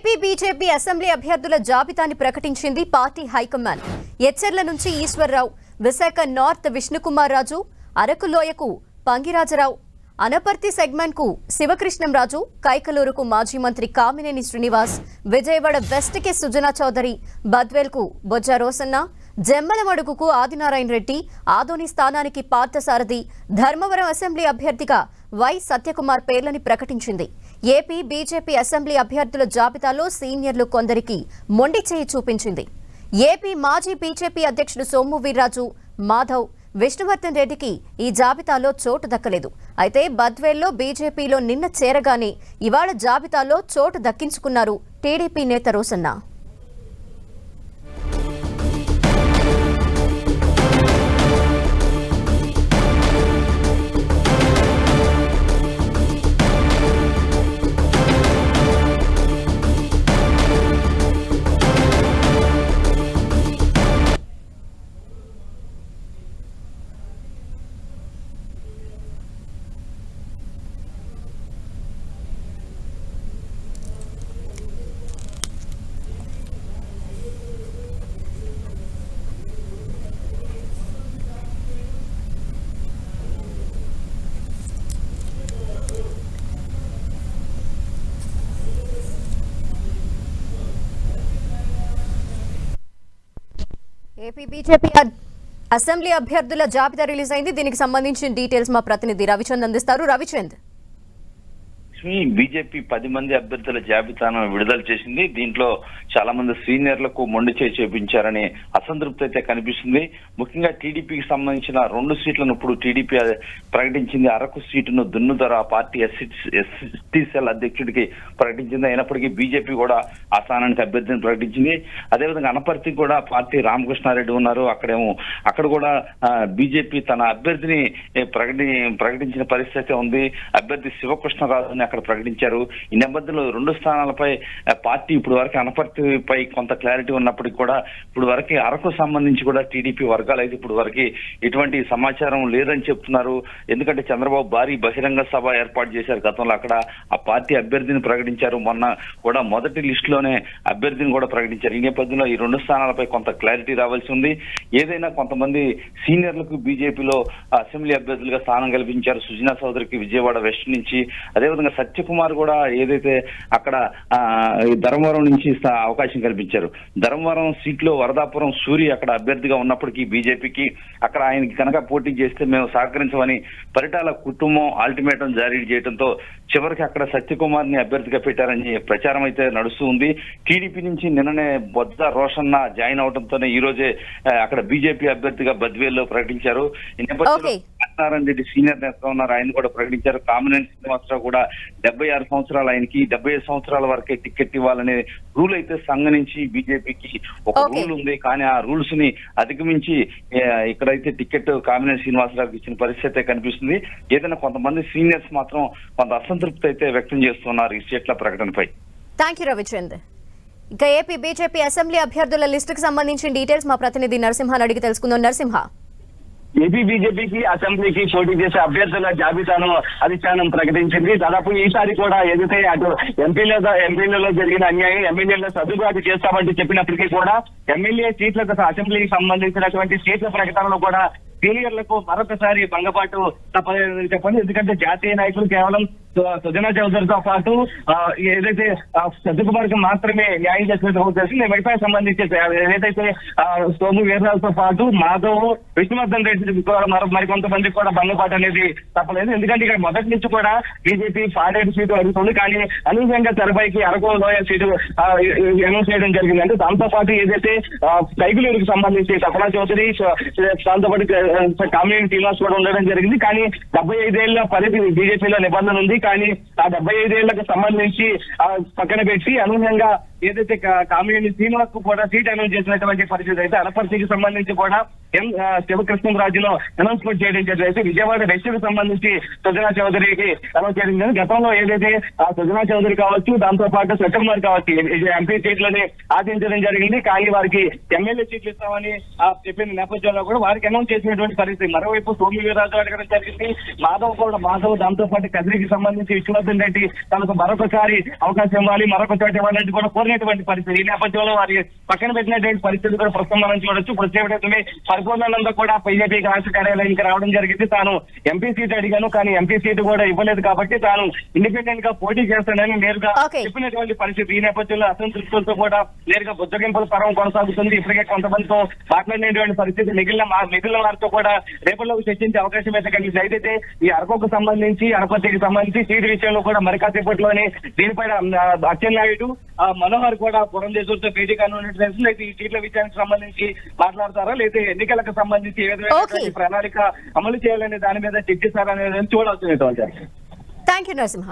AP BJP assembly అభ్యర్థుల జాబితాని ప్రకటించింది party high command. Etcherla నుంచి ఈశ్వర్రావు, విశాఖ నార్త్ విష్ణుకుమార్ రాజు, అరకు లోయకు పంగిరాజరావు, అనపర్తి సెగ్మెంట్ కు శివకృష్ణంరాజు, కైకలూరుకు మాజీ మంత్రి కామినేని శ్రీనివాస్, విజయవాడ వెస్ట్ కి సుజనా చౌదరి, బద్వేల్ కు బొజ్జా రోసన్న, జమ్మలమడుగుకు ఆదినారాయణ రెడ్డి, ఆదోని స్థానానికి పార్థసారథి, ధర్మవరం అసెంబ్లీ అభ్యర్థిగా వై సత్యకుమార్ పేర్లని ప్రకటించింది. ఏపీ బీజేపీ అసెంబ్లీ అభ్యర్థుల జాబితాలో సీనియర్లు కొందరికి మొండి చేయి చూపించింది. ఏపీ మాజీ బీజేపీ అధ్యక్షుడు సోము వీర్రాజు, మాధవ్, విష్ణువర్ధన్ రెడ్డికి ఈ జాబితాలో చోటు దక్కలేదు. అయితే బద్వేల్లో బీజేపీలో నిన్న చేరగానే ఇవాళ జాబితాలో చోటు దక్కించుకున్నారు టీడీపీ నేత రోసన్న. ఏపీ బీజేపీ అసెంబ్లీ అభ్యర్థుల జాబితా రిలీజ్ అయింది. దీనికి సంబంధించిన డీటెయిల్స్ మా ప్రతినిధి రవిచంద్ అందిస్తారు. రవిచంద్, బీజేపీ 10 మంది అభ్యర్థుల జాబితాను విడుదల చేసింది. దీంట్లో చాలా మంది సీనియర్లకు మొండి చేయి చూపించారని అసంతృప్తి అయితే కనిపిస్తుంది. ముఖ్యంగా టీడీపీకి సంబంధించిన 2 సీట్లను ఇప్పుడు టీడీపీ ప్రకటించింది. అరకు సీటును దున్నుదర పార్టీ ఎస్టీ సెల్ అధ్యక్షుడికి ప్రకటించింది. అయినప్పటికీ బీజేపీ కూడా ఆ స్థానానికి అభ్యర్థిని ప్రకటించింది. అదేవిధంగా అనపర్తి కూడా పార్టీ రామకృష్ణారెడ్డి ఉన్నారు. అక్కడ కూడా బీజేపీ తన అభ్యర్థిని ప్రకటించిన పరిస్థితి ఉంది. అభ్యర్థి శివకృష్ణరాజుని అక్కడ ప్రకటించారు. ఈ నేపథ్యంలో 2 స్థానాలపై పార్టీ ఇప్పుడు వరకు అనపర్తిపై కొంత క్లారిటీ ఉన్నప్పటికీ కూడా ఇప్పుడు వరకు అరకు సంబంధించి కూడా టీడీపీ వర్గాలు అయితే ఇప్పుడు వరకు ఎటువంటి సమాచారం లేదని చెప్తున్నారు. ఎందుకంటే చంద్రబాబు భారీ బహిరంగ సభ ఏర్పాటు చేశారు గతంలో. అక్కడ ఆ పార్టీ అభ్యర్థిని ప్రకటించారు. మొన్న కూడా మొదటి లిస్ట్ లోనే అభ్యర్థిని కూడా ప్రకటించారు. ఈ నేపథ్యంలో ఈ 2 స్థానాలపై కొంత క్లారిటీ రావాల్సి ఉంది. ఏదైనా కొంతమంది సీనియర్లకు బీజేపీలో అసెంబ్లీ అభ్యర్థులుగా స్థానం కల్పించారు. సుజనా చౌదరికి విజయవాడ వెస్ట్ నుంచి, అదేవిధంగా సత్యకుమార్ కూడా ఏదైతే అక్కడ ధర్మవరం నుంచి అవకాశం కల్పించారు. ధర్మవరం సీట్లో వరదాపురం సూరి అక్కడ అభ్యర్థిగా ఉన్నప్పటికీ బీజేపీకి అక్కడ ఆయనకి కనుక పోటీ చేస్తే మేము సహకరించమని పరిటాల కుటుంబం అల్టిమేటం జారీ చేయడంతో చివరికి అక్కడ సత్యకుమార్ ని అభ్యర్థిగా పెట్టారని ప్రచారం అయితే నడుస్తూ ఉంది. టీడీపీ నుంచి నిన్ననే బొజ్జా రోషన్న జాయిన్ అవడంతోనే ఈ రోజే అక్కడ బీజేపీ అభ్యర్థిగా బద్వేల్లో ప్రకటించారు. ఈ నేపథ్యంలో నారాయణ రెడ్డి సీనియర్ నేత ఉన్నారు, ఆయన కూడా ప్రకటించారు. కామినేని శ్రీనివాసరావు కూడా 76 సంవత్సరాలు, ఆయనకి 75 సంవత్సరాల వరకే టికెట్ ఇవ్వాలనే రూల్ అయితే సంఘ నుంచి బీజేపీకి ఒక రూల్ ఉంది. కానీ ఆ రూల్స్ ని అధిగమించి ఇక్కడైతే టికెట్ కామినేని శ్రీనివాసరావుకి ఇచ్చిన పరిస్థితి కనిపిస్తుంది. ఏదైనా కొంతమంది సీనియర్స్ మాత్రం కొంత అసంతృప్తి అయితే వ్యక్తం చేస్తున్నారు ఈ సీట్ల ప్రకటనపై. Thank you Ravichand. ఇక ఏపీ బీజేపీ అసెంబ్లీ అభ్యర్థుల లిస్టుకు సంబంధించిన డీటెయిల్స్ మా ప్రతినిధి నరసింహని అడిగి తెలుసుకుందాం. నరసింహ, ఏపీ బీజేపీకి అసెంబ్లీకి పోటీ చేసే అభ్యర్థుల జాబితాను అధిష్టానం ప్రకటించింది. దాదాపు ఈసారి కూడా ఏదైతే అటు ఎంపీలలో జరిగిన అన్యాయం ఎమ్మెల్యేల సర్దుబాటు చేస్తామంటూ చెప్పినప్పటికీ కూడా ఎమ్మెల్యే సీట్లకు అసెంబ్లీకి సంబంధించినటువంటి సీట్ల ప్రకటనలో కూడా సీనియర్లకు మరొకసారి భంగపాటు తప్పదని చెప్పండి. ఎందుకంటే జాతీయ నాయకులు కేవలం సుజనా చౌదరితో పాటు ఏదైతే సత్యకుమార్ కి మాత్రమే న్యాయం చేసినట్టు మిగతా సంబంధించి ఏదైతే సోము వీర్రాజుతో పాటు మాధవ్, విష్ణువర్ధన్ రెడ్డి మరికొంతమందికి కూడా భంగపాటు అనేది తప్పలేదు. ఎందుకంటే ఇక్కడ మొదటి నుంచి కూడా బీజేపీ పాడేరు సీటు అడుగుతుంది. కానీ అనూహ్యంగా తెరపైకి అరకు లోయ సీటు అనౌన్స్ చేయడం జరిగింది. అంటే దాంతో పాటు ఏదైతే కైకలూరుకి సంబంధించి సపనా చౌదరి, దాంతో పాటు కామినేని శ్రీనివాస్ కూడా ఉండడం జరిగింది. కానీ 75 ఏళ్ల పరిధి బీజేపీలో నిబంధన ఉంది. కానీ ఆ 75 ఏళ్లకు సంబంధించి పక్కన పెట్టి అనూహ్యంగా ఏదైతే కామినేని శ్రీనివాస్ కు కూడా సీట్ అనౌన్స్ చేసినటువంటి పరిస్థితి అయితే అనపర్తికి సంబంధించి కూడా శివకృష్ణరాజును అనౌన్స్మెంట్ చేయడం జరిగింది. విజయవాడ వెస్ట్ కు సంబంధించి సుజనా చౌదరికి అనౌన్స్ చేయడం జరిగింది. గతంలో ఏదైతే ఆ సుజనా చౌదరి కావచ్చు, దాంతో పాటు సత్యకుమార్ కావచ్చు ఎంపీ సీట్లని ఆశించడం జరిగింది. కానీ వారికి ఎమ్మెల్యే సీట్లు ఇస్తామని చెప్పిన నేపథ్యంలో కూడా వారికి అనౌన్స్ చేసినటువంటి పరిస్థితి. మరోవైపు సోము వీర్రాజు అడగడం జరిగింది. మాధవ్ దాంతో పాటు కదిరికి సంబంధించి విష్ణువర్ధన్ రెడ్డి తనకు మరొకసారి అవకాశం ఇవ్వాలి, మరొక చోట ఇవ్వాలంటే కూడా కోరినటువంటి పరిస్థితి. ఈ నేపథ్యంలో వారి పక్కన పెట్టినటువంటి పరిస్థితి కూడా ప్రస్తుతం మనం చూడొచ్చు. ప్రత్యేకమే పరిపూర్ణానంద కూడా బీజేపీ రాష్ట్ర కార్యాలయానికి రావడం జరిగింది. తాను ఎంపీ సీట్ అడిగాను, కానీ ఎంపీ సీట్ కూడా ఇవ్వలేదు కాబట్టి తాను ఇండిపెండెంట్ గా పోటీ చేస్తానని నేరుగా చెప్పినటువంటి పరిస్థితి. ఈ నేపథ్యంలో అసంతృప్తులతో కూడా నేరుగా బుజ్జగింపుల పర్వం కొనసాగుతుంది. ఇప్పటికే కొంతమందితో మాట్లాడినటువంటి పరిస్థితి. మిగిలిన వారితో కూడా రేపటిలోకి చర్చించే అవకాశం అయితే కలిగింది. అయితే ఈ అరకుకు సంబంధించి, అనపర్తికి సంబంధించి సీటు విషయంలో కూడా మరి కాసేపట్లోనే దీనిపైన అచ్చెన్నాయుడు, మనోహర్ కూడా పురంధేశ్వరితో భేటీ కానున్నట్టు తెలుస్తుంది. అయితే ఈ సీట్ల విషయానికి సంబంధించి మాట్లాడతారా, లేదా ఎన్నికలకు సంబంధించి ఏ విధమైన ప్రణాళిక అమలు చేయాలనే దాని మీద చర్చిస్తారనేది చూడాల్సిన. Thank you Narasimha.